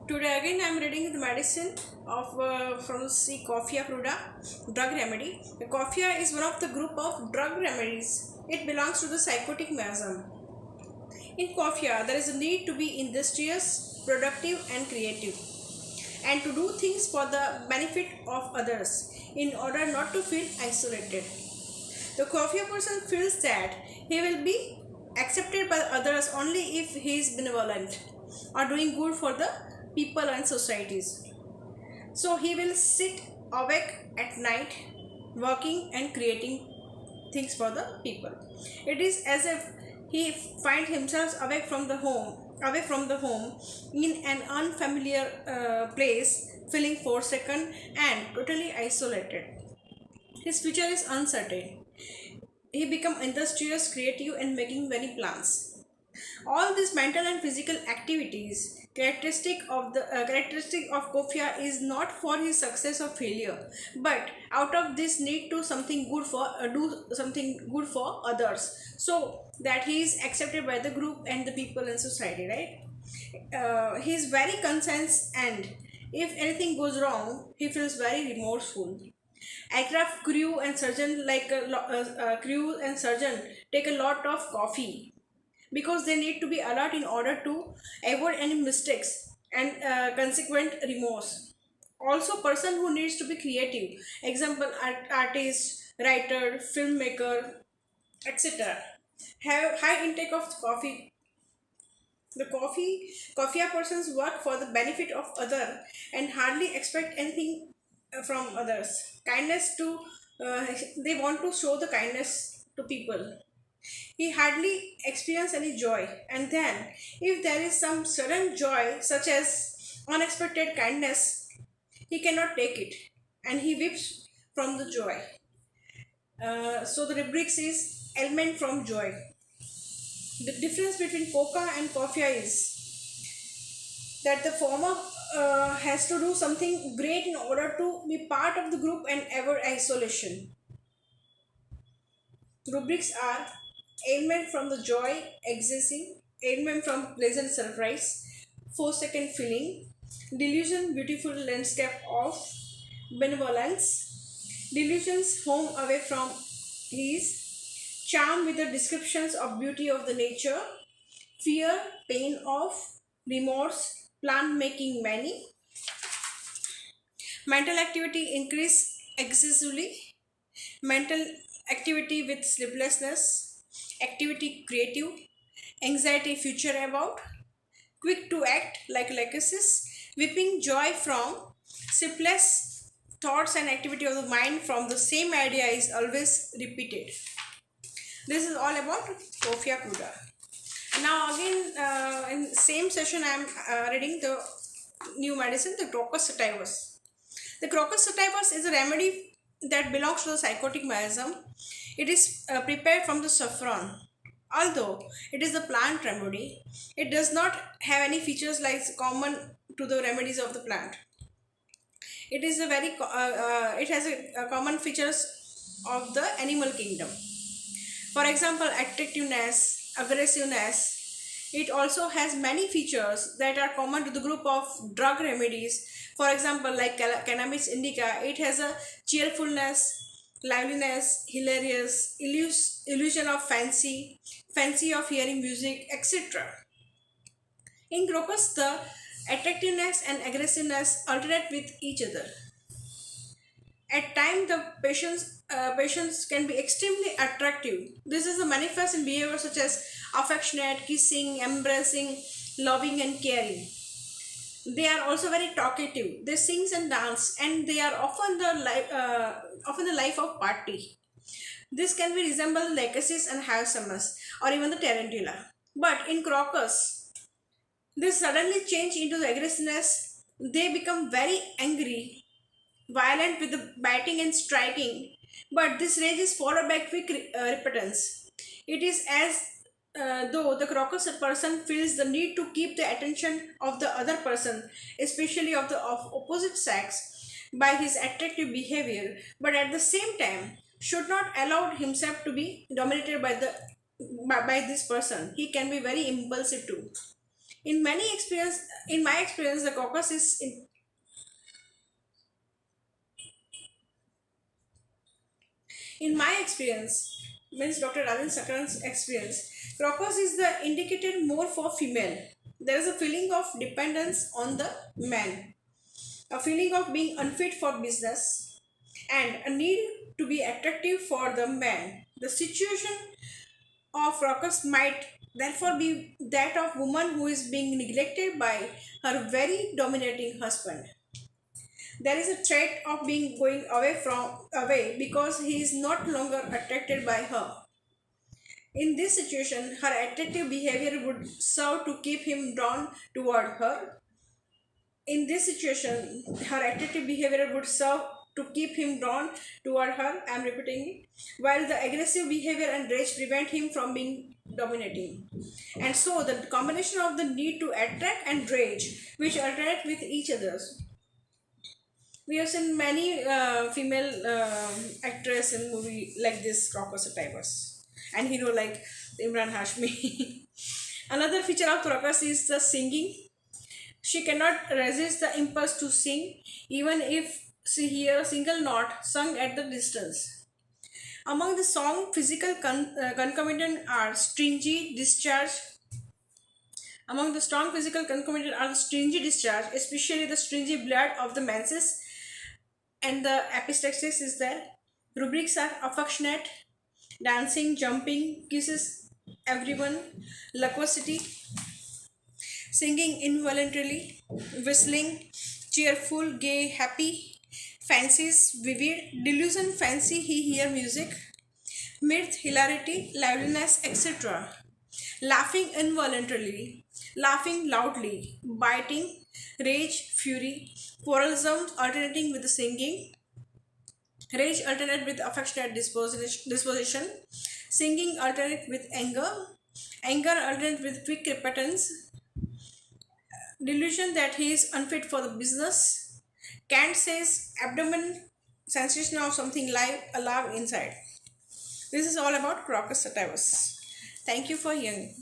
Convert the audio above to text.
Today again I am reading the medicine of from C. Coffea cruda drug remedy. The coffea is one of the group of drug remedies. It belongs to the psychotic miasm. In coffea, there is a need to be industrious, productive, and creative, and to do things for the benefit of others in order not to feel isolated. The coffea person feels that he will be accepted by others only if he is benevolent or doing good for the people and societies. So he will sit awake at night working and creating things for the people. It is as if he finds himself away from the home in an unfamiliar place, feeling forsaken and totally isolated. His future is uncertain. He become industrious, creative, and making many plans. All these mental and physical activities characteristic of Kofia is not for his success or failure, but out of this need to something good for do something good for others, so that he is accepted by the group and the people and society. Right? He is very conscious, and if anything goes wrong, he feels very remorseful. Aircraft crew and surgeon take a lot of coffee because they need to be alert in order to avoid any mistakes and consequent remorse. Also, person who needs to be creative, example artist, writer, filmmaker, etc., have high intake of coffee. The coffee persons work for the benefit of other and hardly expect anything from others. Kindness to they want to show the kindness to people. He hardly experiences any joy, and then, if there is some sudden joy, such as unexpected kindness, he cannot take it, and he weeps from the joy. So the rubrics is ailment from joy. The difference between coca and coffee is that the former has to do something great in order to be part of the group and ever isolation. Rubrics are ailment from the joy existing, ailment from pleasant surprise, 4-second feeling, delusion beautiful landscape of benevolence, delusions home away from his, charm with the descriptions of beauty of the nature, fear, pain of, remorse, plan making many, mental activity increase excessively, mental activity with sleeplessness, activity creative, anxiety future about, quick to act like legacies, weeping joy from sleepless thoughts and activity of the mind from the same idea is always repeated. This is all about Kofia Kuda. Now again in same session I am reading the new medicine, the Crocus sativus. The Crocus sativus is a remedy that belongs to the psychotic miasm. It is prepared from the saffron. Although it is a plant remedy, it does not have any features like common to the remedies of the plant. It has a common features of the animal kingdom. For example, attractiveness, aggressiveness. It also has many features that are common to the group of drug remedies. For example, like cannabis indica, it has a cheerfulness, liveliness, hilarious, illusion of fancy of hearing music, etc. In crocus, the attractiveness and aggressiveness alternate with each other. At times, the patients can be extremely attractive. This is a manifest in behavior such as affectionate, kissing, embracing, loving, and caring. They are also very talkative. They sing and dance, and they are often the life of party. This can be resemble Lachesis and Hyosamus, or even the Tarantula. But in Crocus, they suddenly change into the aggressiveness. They become very angry, violent with the biting and striking, but this rage is followed by quick repentance. It is as though the crocus person feels the need to keep the attention of the other person, especially of opposite sex, by his attractive behavior, but at the same time should not allow himself to be dominated by this person. He can be very impulsive too. In many experience, in my experience, the crocus is in my experience, means Dr. Rajan Sakran's experience, crocus is the indicated more for female. There is a feeling of dependence on the man, a feeling of being unfit for business, and a need to be attractive for the man. The situation of crocus might therefore be that of woman who is being neglected by her very dominating husband. There is a threat of being going away because he is not longer attracted by her. In this situation, her attractive behavior would serve to keep him drawn toward her. In this situation, her attractive behavior would serve to keep him drawn toward her. I am repeating it. While the aggressive behavior and rage prevent him from being dominating. And so, the combination of the need to attract and rage, which alternate with each other. We have seen many female actress in movie like this, Crocus Tigers, and hero like Imran Hashmi. Another feature of Crocus is the singing. She cannot resist the impulse to sing, even if she hears a single note sung at the distance. Among the song, physical concomitant are stringy discharge. Among the strong physical concomitant are the stringy discharge, especially the stringy blood of the menses, and the epistaxis is there. Rubrics are affectionate, dancing, jumping, kisses everyone, loquacity, singing involuntarily, whistling, cheerful, gay, happy, fancies, vivid, delusion, fancy, he hear music, mirth, hilarity, liveliness, etc. Laughing involuntarily, laughing loudly, biting, rage, fury, quarrelsome, alternating with the singing, rage alternate with affectionate disposition, singing alternate with anger, anger alternate with quick repentance, delusion that he is unfit for the business. Kant says abdomen sensation of something live alive inside. This is all about Crocus sativus. Thank you for hearing.